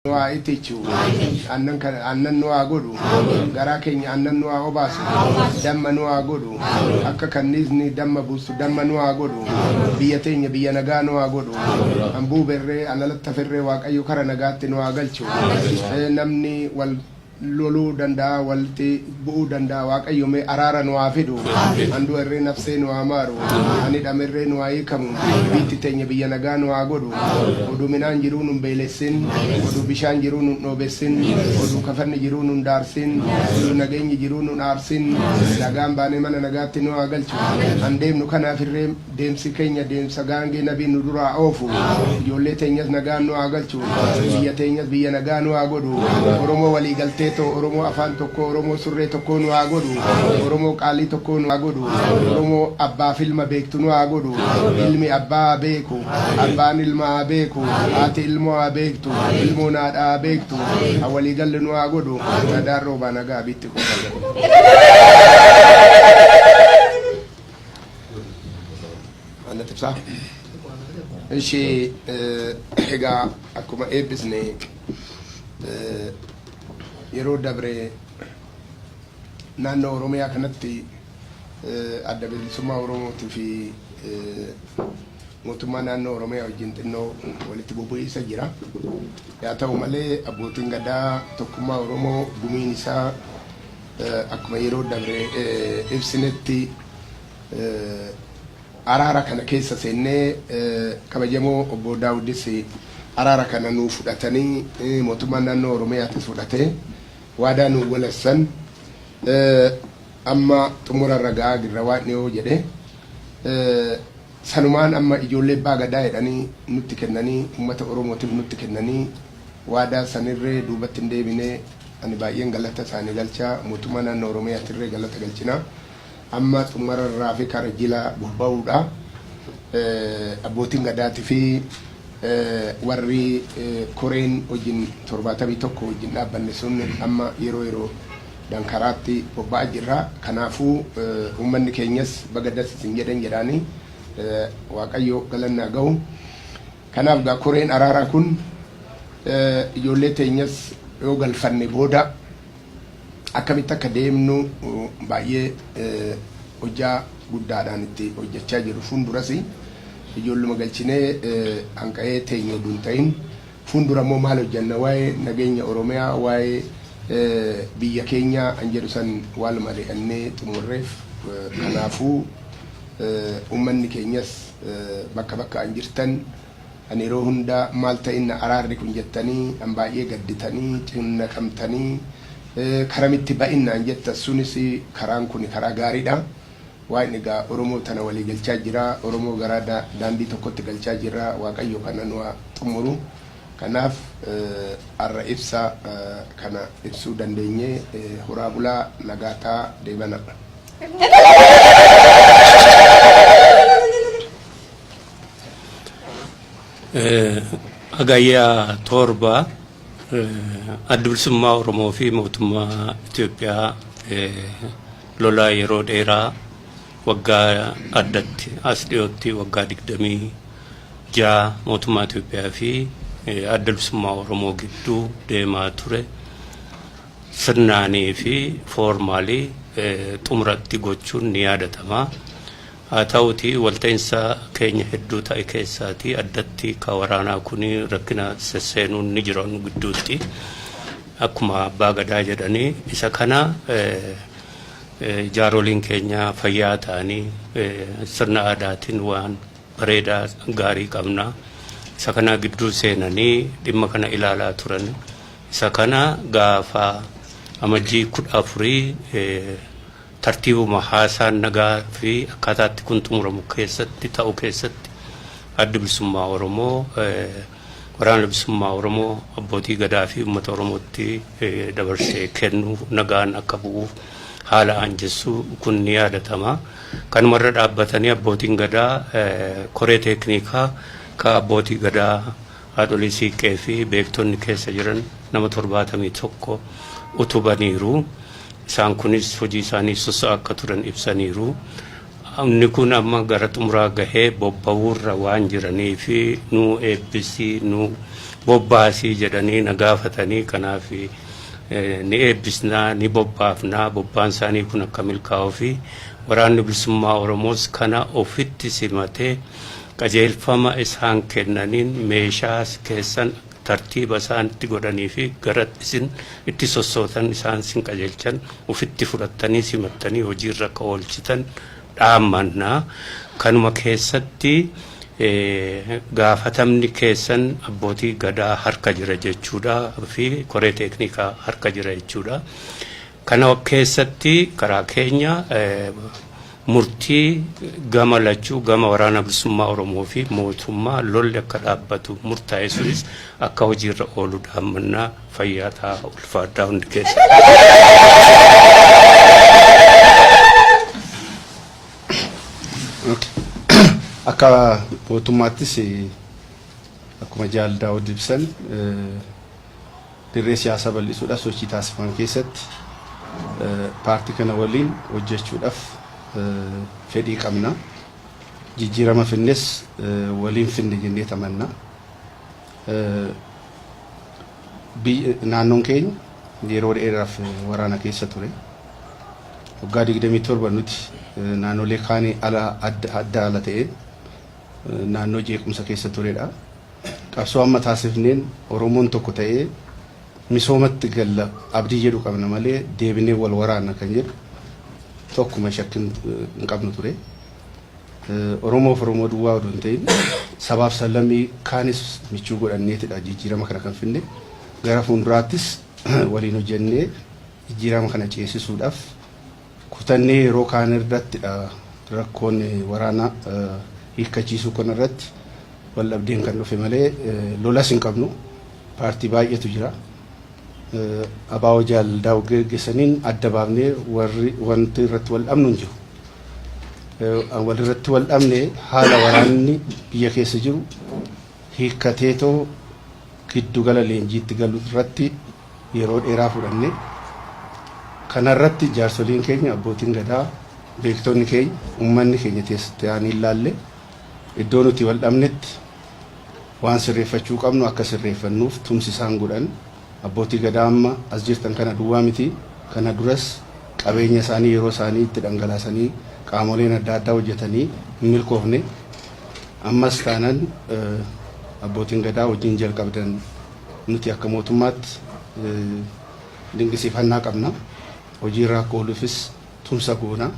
Waa itichu annan nuwa godu gara kenya annan nuwa obasu damma nuwa godu akka kannizni damma busu damma nuwa godu biya tenya biya nagaa nuwa godu ambu berre alalatta ferre waaqayyo kara nagaatti nuwa galchu namni wal lolu danda walti bu danda waaqayyo me arara nuwa fidu andu erre nafse nuwa maru ani damerre nuwa yikamu biti tenya biya nagaa nuwa godu odu minan jirunun belesin odu bishan jirunun nobesin odu kafanni jirunun darsin odu nagenyi jirunun arsin nagaan baane mana nagaatti nuwa galchu andem nu kana firre demsi kenya demsa gange nabi nu dura ofu jolle tenyas nagaan nuwa galchu biya tenyas biya nagaa nuwa godu oromo wali galte to oromo afan tokko oromo surre tokko nuwa godu oromo qali tokko nuwa godu oromo abba filma beektu nuwa godu ilmi abba beeku abbaan ilma beeku ati ilmo beektu ilmo naadha beektu awali galle nuwa godu nadarro banaga bitti ko ana tibsa ishi ega akuma ebisne yeroo dabre naannoo oromiyaa kanatti adda bilisummaa oromootii fi mootummaa naannoo oromiyaa wajjin xinnoo walitti bubu'iinsa jira. yaa ta'u malee abbootiin gadaa tokkummaa oromoo gumiin isaa akkuma yeroo dabre ibsinetti araara kana keessa seennee kabajamoo obbo Daawudis araara kana nuu fudhatanii mootummaa naannoo oromiyaatis fudhatee waadaa nu walassan amma xumura ragaa girra waan yoo jedhe sanumaan amma ijoollee baagadaa jedhanii nutti kennanii ummata oromootiif nutti kennanii waadaa sanirree duubatti hin deebine ani baay'een galata isaanii galchaa mootummaa naannoo oromiyaatirree galata galchina amma xumura irraa fi kara jila bobba'uudha abbootiin gadaatii fi warri koreen wajjin 71 wajjin dhaabbanne sun amma yeroo dankaraatti bobba'aa jirra. Kanaafuu uummanni keenyas bagadas isin jedhan jedhaanii waaqayyo galannaa ga'u. Kanaaf gaa koreen araaraa kun ijoollee teenyas yoo galfanne booda akkamitti akka deemnu baay'ee hojjaa guddaadhaan itti hojjechaa jiru. Fuuldurasi ijoolluma galchinee hanqa'ee teenye duun ta'in fuuldura immoo maal hojjanna waa'ee nageenya oromiyaa waa'ee biyya keenya an jedhu san waaluma dee'annee xumurreef. Kanaafuu uummanni keenyas bakka bakka an jirtan ani yeroo hunda maal ta'inna araarri kun jettanii an baay'ee gadditanii cinna kamtanii karamitti ba'inna an jetta sunis karaan kun karaa gaariidha. waan egaa oromoo tana walii galchaa jira oromoo gara daandii tokkotti galchaa jira waaqayyo kana nu xumuru. Kanaaf arra ibsa kana ibsuu dandeenye horaa bulaa nagaataa deebanadha. Agayyaa torba adda bilisummaa oromoo fi mootummaa Itoophiyaa lolaa yeroo dheeraa waggaa addatti as dhiyootti waggaa 26 mootummaa Itoophiyaa fi adda bilisummaa oromoo gidduu deemaa ture sirnaanii fi foormaalii xumuratti gochuun ni yaadatama. haa ta'uti walta'iinsa keenya hedduu ta'e keessaati addatti ka waraanaa kun rakkina sesseenuun ni jiran gidduutti akkuma abbaa gadaa jedhanii isa kana jaaroliin keenya fayyaa ta'anii sirna aadaatiin waan bareedaa gaarii qabna isa kana gidduu seenanii dhimma kana ilaalaa turan. Isa kana gaafa amajjii 14 tartiibuma haasaan nagaa fi akkaataatti kun xumuramu keessatti ta'u keessatti adda bilisummaa oromoo waraana bilisummaa oromoo abbootii gadaa fi uummata oromootti dabarsee kennu nagaan akka bu'uuf haala aanjessu kun ni yaadatama. Kanumarra dhaabbatanii abbootiin gadaa koree teeknikaa ka abbootii gadaa haadholii siiqqee fi beektonni keessa jiran nama 71 utubaniiru. Isaan kunis hojii isaanii soso'aa akka turan ibsaniiru. Inni kun amma gara xumuraa gahee bobba'uurra waan jiranii fi nu eebbisii nu bobbaasii jedhanii na gaafatanii kanaaf ni eebbisnaa ni bobbaafnaa bobbaan isaanii kun akka milkaa'uu fi waraanni bilisummaa Oromoos kana ofitti simatee qajeelfama isaan kennaniin meeshaa keessan tartiiba isaanitti godhanii fi gara isin itti sossootan isaan sin qajeelchan ofitti fudhattanii simattanii hojiirra akka oolchitan dhaammannaa kanuma keessatti gaafatamni keessan abbootii gadaa harka jira jechuudha fi koree teeknikaa harka jira jechuudha. Kana keessatti karaa keenya murtii gama lachuu gama waraana bilisummaa Oromoo fi mootummaa lolli akka dhaabbatu murtaa'e sunis akka hojiirra oolu dhaammannaa fayyaa ta'a ulfaadhaa hundi keessa. Akka mootummaattis akkuma jaaldaa ibsan dirree siyaasaa bal'isuudhaaf sochii taasifaman keessatti paartii kana waliin hojjechuudhaaf fedhii qabna. Jijjiirama finnes waliin finne jennee tamanna. Naannoon keenya yeroo dheeraaf waraana keessa ture. Waggaa 27 nuti naannolee kaanii adda ala ta'e naannoo jeequmsa keessa turedha. Qabsoo amma taasifneen Oromoon tokko ta'ee misoomatti galla abdii jedhu qabna malee deebinee wal waraana kan jedhu tokkuma shakkin hin qabnu ture. Oromoof Oromoo duwwaa odoo hin ta'in sabaaf sablammii kaanis michuu godhanneetidha jijjiirama kana kan finne. Gara fuulduraattis waliin hojjennee jijjiirama kana ceesisuudhaaf kutannee yeroo kaan irrattidha rakkoon waraanaa hiikkachiisuu kana irratti wal dhabdeen kan dhufe malee lolas hin qabnu. Paartii baay'eetu jira. ABO jaaldaa geggeessaniin adda baafnee wanti irratti wal dhabnu hin jiru. Wal irratti wal dhabne haala waraanni biyya keessa jiru hiikkateetoo giddu gala leenjiitti galu irratti yeroo dheeraa fudhanne kana irratti jaarsoliin keenya abbootiin gadaa beektonni keenya uummanni keenya ta'anii ilaalle iddoo nuti wal dhabnetti waan sirreeffachuu qabnu akka sirreeffannuuf tumsi isaan godhan abbootii gadaa amma as jirtan kana duwwaa miti kana duras qabeenya isaanii yeroo isaanii itti dhangalaasanii qaamoleen adda addaa hojjetanii hin milkoofne ammas taanaan abbootiin gadaa wajjin jalqabdan nuti akka mootummaatti dinqisiifannaa qabna. Hojii irraa akka ooluufis tumsa goona.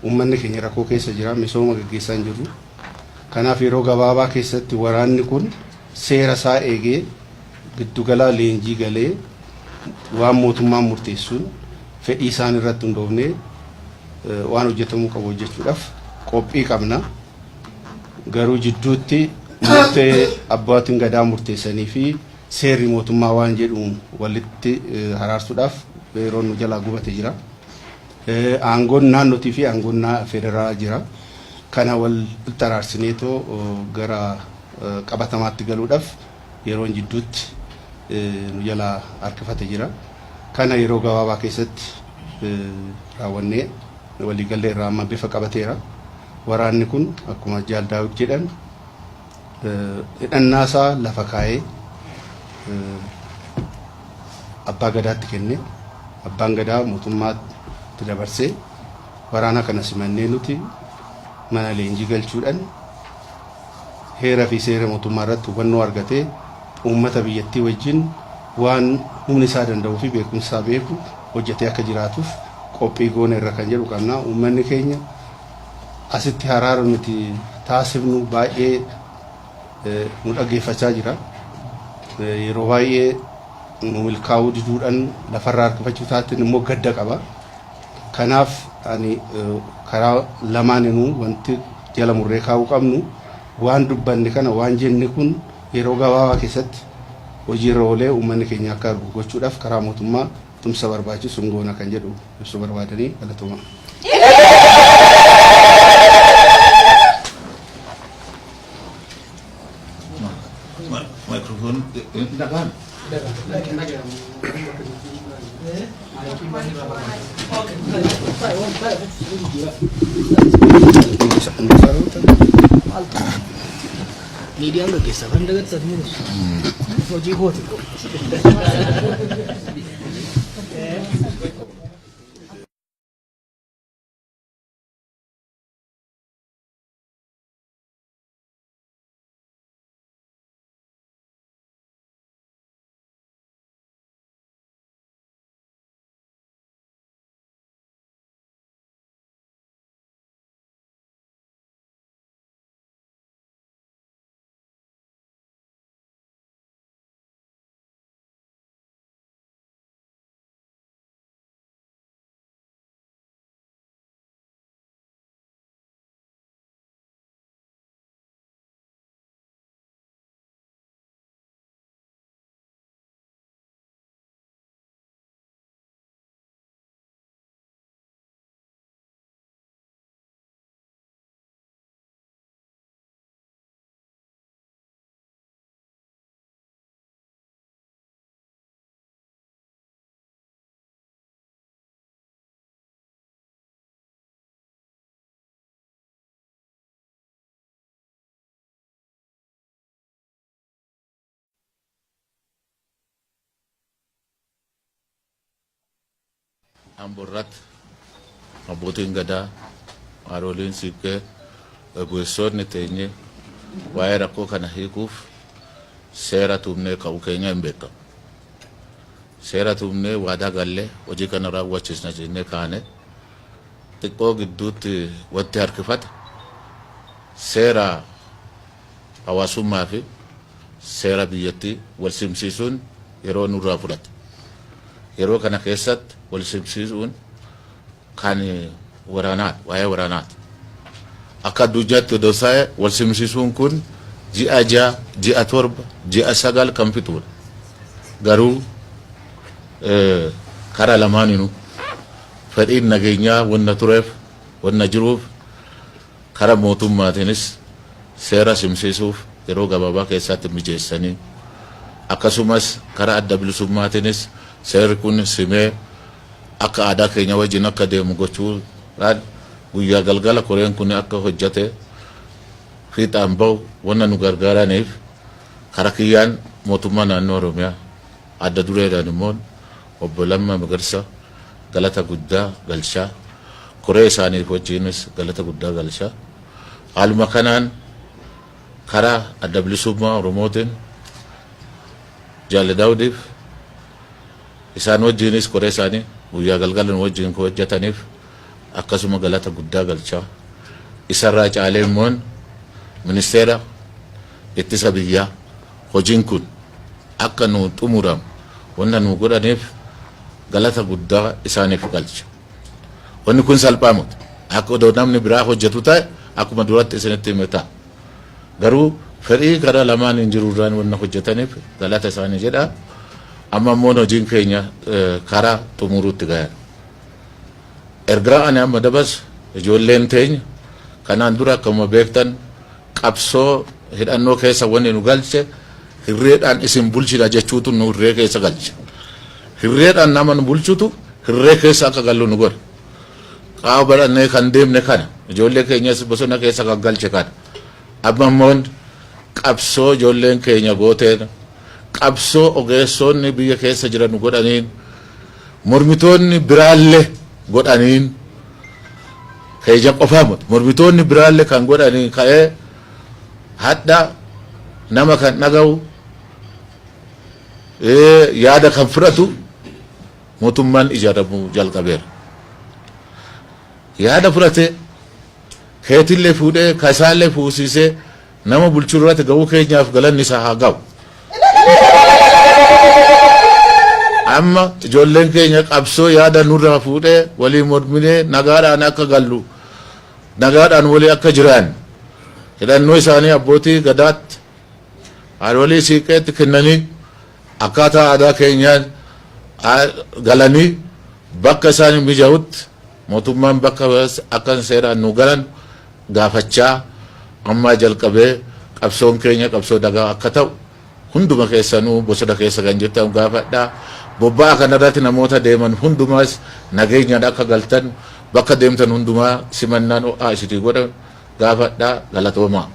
Uummanni keenya rakkoo keessa jira misooma gaggeessaa hin jirru. Kanaaf yeroo gabaabaa keessatti waraanni kun seera isaa eegee giddugala leenjii galee waan mootummaan murteessuun fedhii isaan irratti hundoofnee waan hojjetamuu qabu hojjechuudhaaf qophii qabna. Garuu jidduutti murtee abbootiin gadaa murteessanii fi seerri mootummaa waan jedhuun walitti haraarsuudhaaf yeroo nu jalaa gubate jira. Aangoon naannootii fi aangoon federaalaa jira. Kana wal taraarsineetoo gara qabatamaatti galuudhaaf yeroon jidduutti nu jalaa harkifate jira. Kana yeroo gabaabaa keessatti raawwannee waliigallee irraa amma bifa qabateera. Waraanni kun akkuma jaaldaa jedhan hidhannaasaa lafa kaa'ee abbaa gadaatti kenne. Abbaan gadaa mootummaatti dabarsee waraana kana simannee nuti mana leenjii galchuudhaan heera fi seera mootummaa irratti hubannoo argatee uummata biyyattii wajjin waan humni isaa danda'uu fi beekumsa beeku hojjetee akka jiraatuuf qophii goona irra kan jedhu qabna. Uummanni keenya asitti haraara nuti taasifnu baay'ee nu dhaggeeffachaa jira. Yeroo baay'ee nu milkaa'uu diduudhaan lafarraa harkifachuu taateen immoo gadda qaba. Kanaaf ani karaa lamaaninuu wanti jala murree kaa'uu qabnu waan dubbanne kana waan jenne kun yeroo gabaabaa keessatti hojiirra oolee uummanni keenya akka argu gochuudhaaf karaa mootummaa tumsa barbaachisu goona kan jedhu ibsuu barbaadanii galatuma. Microphone dagan. Media nggak kisah kan dekat tadi. hojii gooti. Amborrat abbootiin gadaa harooliin siiqqee bu'eessonni teenye waa'ee rakkoo kana hiikuuf seera tumnee ka'uu keenya hin beekamu. Seera tumnee waadaa gallee hojii kana raawwachiisna jennee kaane xiqqoo gidduutti wanti harkifata seera hawaasummaa fi seera biyyattii wal simsiisuun yeroo nurraa fudhate. Yeroo kana keessatti wal simsiisuun kan waraanaati, waa'ee waraanaati. Akka addunyaatti odeessaa'e wal simsiisuun kun ji'a 6, ji'a 7, ji'a 9 kan fixuudha. Garuu karaa lamaaniinuu fedhiin nageenyaa wanna tureef, wanna jiruuf karaa mootummaatiinis seera simsiisuuf yeroo gabaabaa keessatti mijeessanii akkasumas karaa adda bilisummaatiinis seerri kun simee akka aadaa keenya wajjin akka deemu gochuudhaan guyyaa galgala koreen kun akka hojjate fiixaan bahu wanna nu gargaaraniif karaa kiyyaan mootummaa naannoo Oromiyaa adda dureedhaan immoo obbo Lammaa Magarsa galata guddaa galchaa koree isaaniif wajjinis galata guddaa galchaa haaluma kanaan karaa adda bilisummaa Oromootiin Jaalle Daawudiif isaan wajjinis koree isaanii guyyaa galgalan wajjin ko hojjetaniif akkasuma galata guddaa galchaa isarraa caalee immoo ministeera ittisa biyyaa hojiin kun akka nu xumuramu wanna nu godhaniif galata guddaa isaaniif galcha. Wanni kun salphaa miti. Akka odoo namni biraa hojjetu ta'e akkuma duratti isinitti himeta. Garuu fedhii karaa lamaan hin jirurraan wanna hojjetaniif galata isaanii jedha. Amma immoo hojiin keenya karaa xumuruutti gahan. Ergaa ani amma dabas ijoolleen teenya kanaan dura akkuma beektan qabsoo hidhannoo keessa wanni nu galche hirreedhaan isin bulchina jechuutu nu hirree keessa galche. Hirreedhaan nama nu bulchutu hirree keessa akka gallu nu godha. Qaama barannee kan deemne kana ijoollee keenyas bosona keessa kan galche kana. Amma immoo qabsoo ijoolleen keenya gooteen qabsoo ogeessonni biyya keessa jiran godhaniin mormitoonni biraallee godhaniin keenya qofaa miti mormitoonni biraallee kan godhaniin ka'ee hadda nama kan dhaga'u yaada kan fudhatu mootummaan ijaaramuu jalqabeera. Yaada fudhate keetillee fuudhee kasaallee fuusisee nama bulchuu irratti ga'uu keenyaaf galanni isaa haa ga'u. Amma ijoolleen keenya qabsoo yaada nurraa fuudhee walii morminee nagaadhaan akka gallu nagaadhaan walii akka jiran hidhannoo isaanii abbootii gadaatti haadholii siiqqeetti kennanii akkaataa aadaa keenyaan galanii bakka isaanii mijaa'utti mootummaan bakka akka seeraan nu galan gaafachaa ammaa jalqabee qabsoon keenya qabsoo dagaa akka ta'u hunduma keessanuu bosona keessa kan jirtan gaafadhaa. Bobbaa kanarratti namoota deeman hundumaas nageenyaan akka galtan bakka deemtan hundumaa simannaan ho'aa isitii godhan gaafadhaa galatoomaa.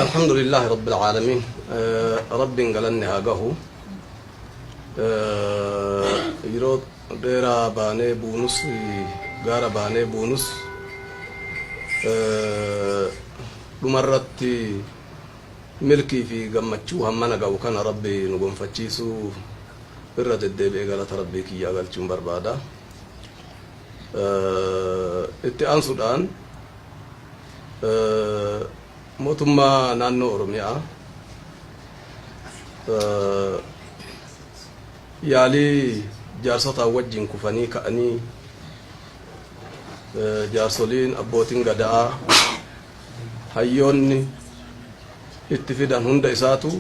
الحمد لله رب العالمين رب قالني هاجه يرود ديرا باني بونس غارا باني بونس دمرتي ملكي في جمتشو همنا جو كان ربي نقوم فتشيسو الرد الدبي قالت ربي كي قال شو بربادا اتقان سودان Mootummaa naannoo Oromiyaa yaalii jaarsota wajjin kufanii ka'anii jaarsoliin abbootiin gadaa hayyoonni itti fidan hunda isaatu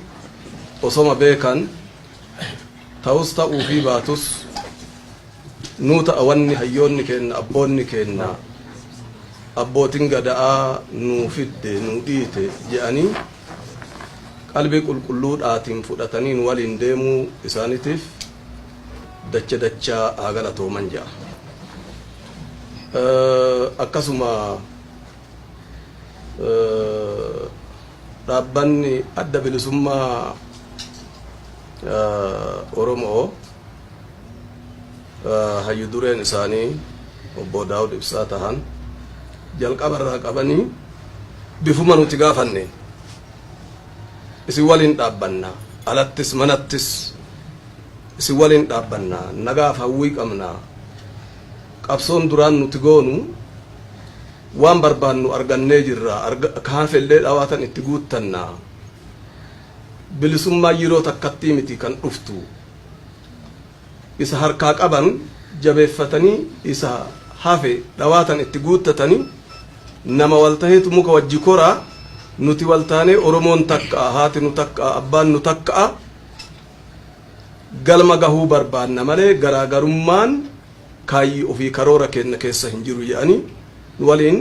osoma beekan ta'us ta'uu fi baatus nuuta awanni hayyoonni kenna abboonni kenna abbootiin gadaa nuu fidde nuu dhiite jedhanii qalbii qulqulluudhaatiin fudhatanii nu waliin deemuu isaaniitiif dachaa haa galatooman jedha. Akkasuma dhaabbanni adda bilisummaa Oromoo hayyu dureen isaanii obbo Daawud Ibsaa tahan jalqabarraa qabanii bifuma nuti gaafanne isin waliin dhaabbanna alattis manattis isin waliin dhaabbanna nagaaf hawwii qabna qabsoon duraan nuti goonu waan barbaannu argannee jirra kaafellee dhawaatan itti guuttanna bilisummaa yeroo takkattii miti kan dhuftu isa harkaa qaban jabeeffatanii isa hafe dhawaatan itti guuttatanii nama waltaheetu muka wajji koraa nuti waltaanee Oromoon takka haati nu takka abbaan nu takka galma gahuu barbaanna malee garaagarummaan kaayyi ofii karoora kenna keessa hin jiru jedhanii nu waliin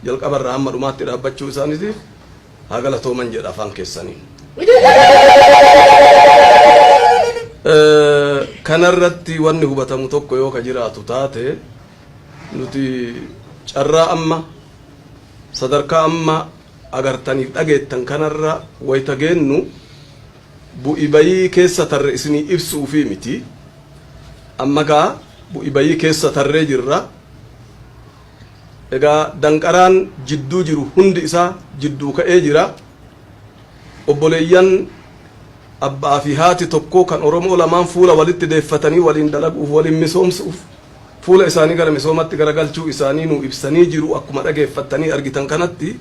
jalqabarraa amma dhumaatti dhaabbachuu isaaniitiif haa galatooman jedha afaan keessanii. Kanarratti wanni hubatamu tokko yoo ka jiraatu taate nuti carraa amma sadarkaa amma agartaniif dhageettan kanarra wayta geennu bu'i bayii keessa tarre isinii ibsuu fi miti amma gaa bu'i bayii keessa tarree jirra egaa danqaraan jidduu jiru hundi isaa jidduu ka'ee jira obboleeyyan abbaa fi haati tokko kan Oromoo lamaan fuula walitti deeffatanii waliin dalaguuf waliin misoomsuuf fuula isaanii gara misoomatti garagalchuu isaanii nu ibsanii jiru akkuma dhageeffattanii argitan kanatti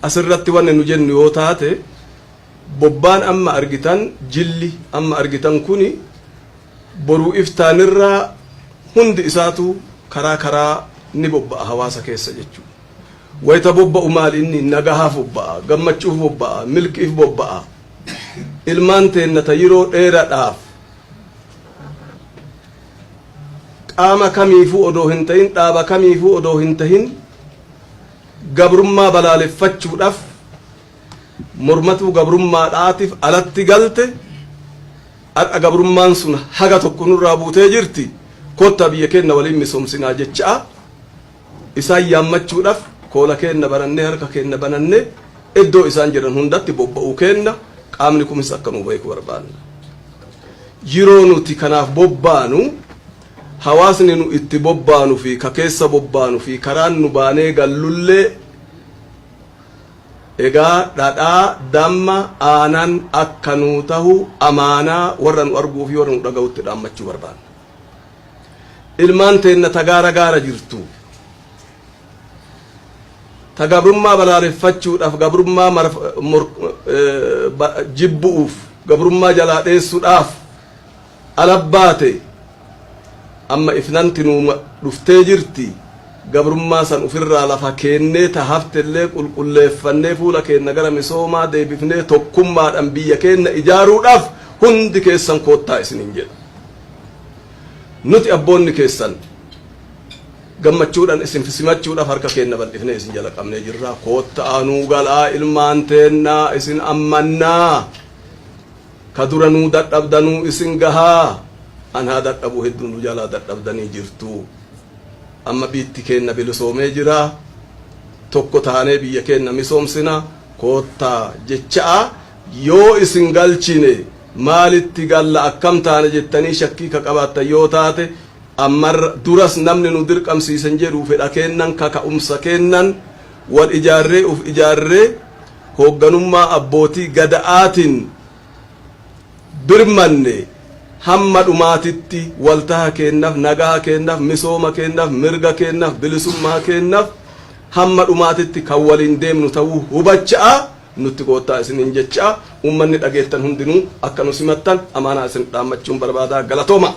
asirratti wanni nu jennu yoo taate bobbaan amma argitan jilli amma argitan kuni boruu iftaanirraa hundi isaatu karaa ni bobba'a hawaasa keessa jechuudha. Wayita bobba'u maal inni nagahaaf bobba'a gammachuuf bobba'a milkiif bobba'a ilmaan teennata yeroo dheeraadhaaf qaama kamiifuu odoo hin ta'in dhaaba kamiifuu odoo hin ta'in gabrummaa balaaleffachuudhaaf mormatuu gabrummaadhaatiif alatti galte har'a gabrummaan sun haga tokko nurraa buutee jirti kottaa biyya keenya waliin misoomsinaa jecha isaan yaammachuudhaaf koola keenya barannee harka keenya banannee iddoo isaan jiran hundatti bobba'uu keenya qaamni kunis akka nu beeku barbaanna. Yeroo nuti kanaaf bobbaanu hawaasni nu itti bobbaanu fi ka keessa bobbaanu fi karaan nu baanee gallullee egaa dhadhaa damma aanan akka nu tahu amaanaa warra nu arguu fi warra nu dhaga'utti dhaammachuu barbaanna. Ilmaan teenna gaara jirtu ta gabrummaa balaaleffachuudhaaf gabrummaa jibbu'uuf gabrummaa jalaa dheessuudhaaf alabbaate amma ifnanti nu dhuftee jirti gabrummaa san ufirraa lafa keennee ta haftellee qulqulleeffannee fuula keenya gara misoomaa deebifnee tokkummaadhaan biyya keenya ijaaruudhaaf hundi keessan koottaa isiniin jedha. Nuti abboonni keessan gammachuudhaan isin simachuudhaaf harka keenya bal'ifnee isin jala qabnee jirra koottaa nuu galaa ilmaan teennaa isin ammannaa ka dura nuu dadhabdanuu isin gahaa anhaa dadhabuu hedduu nu jalaa dadhabdanii jirtu amma biitti keenya bilisoomee jira tokko taanee biyya keenya misoomsina koottaa jecha yoo isin galchine maalitti galla akkam taane jettanii shakkii ka qabaattan yoo taate ammar duras namni nu dirqamsiisan jedhu fedha kennan kaka'umsa kennan wal ijaarree uf ijaarree hoogganummaa abbootii gada'aatiin birmanne hamma dhumaatitti waltaha kennaaf nagaha kennaaf misooma kennaaf mirga kennaaf bilisummaa kennaaf hamma dhumaatitti kan waliin deemnu ta'uu hubachaa nutti koottaa isinin jecha ummanni dhageettan hundinuu akka nu simattan amaanaa isin dhaammachuun barbaadaa galatooma.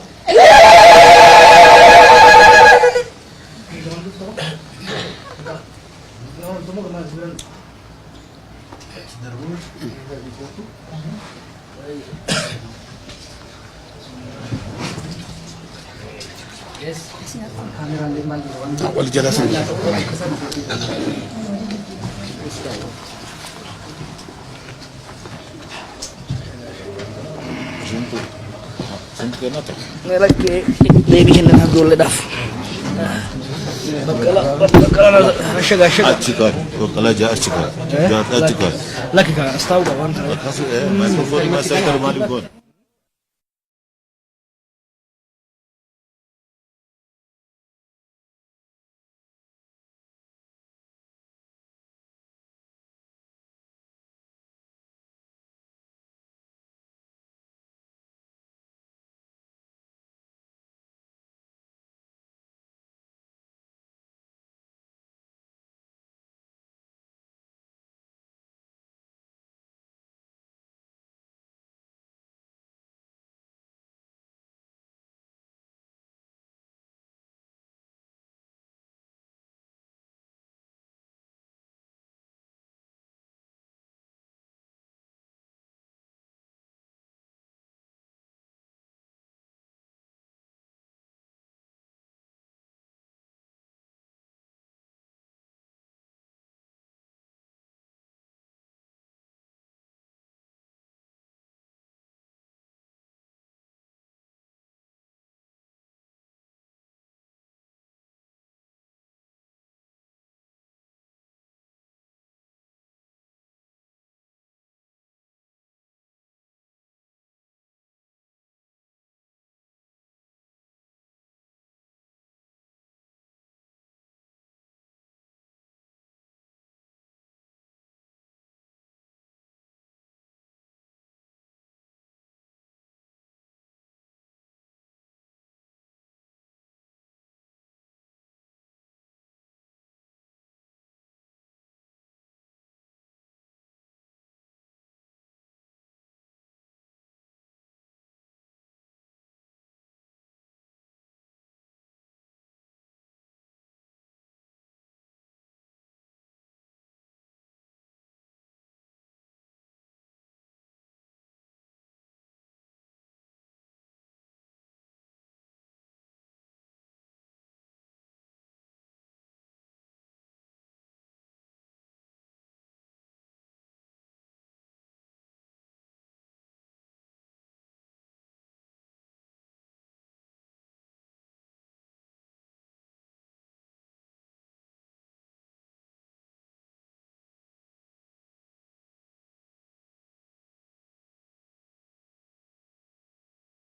wal jala sun Lagi lebihin na dulu daf. Bakala rasha. Achikar, bakala ja achikar. Ja achikar. Lagi kan, tahu kawan. Mikrofon masih termalu kon.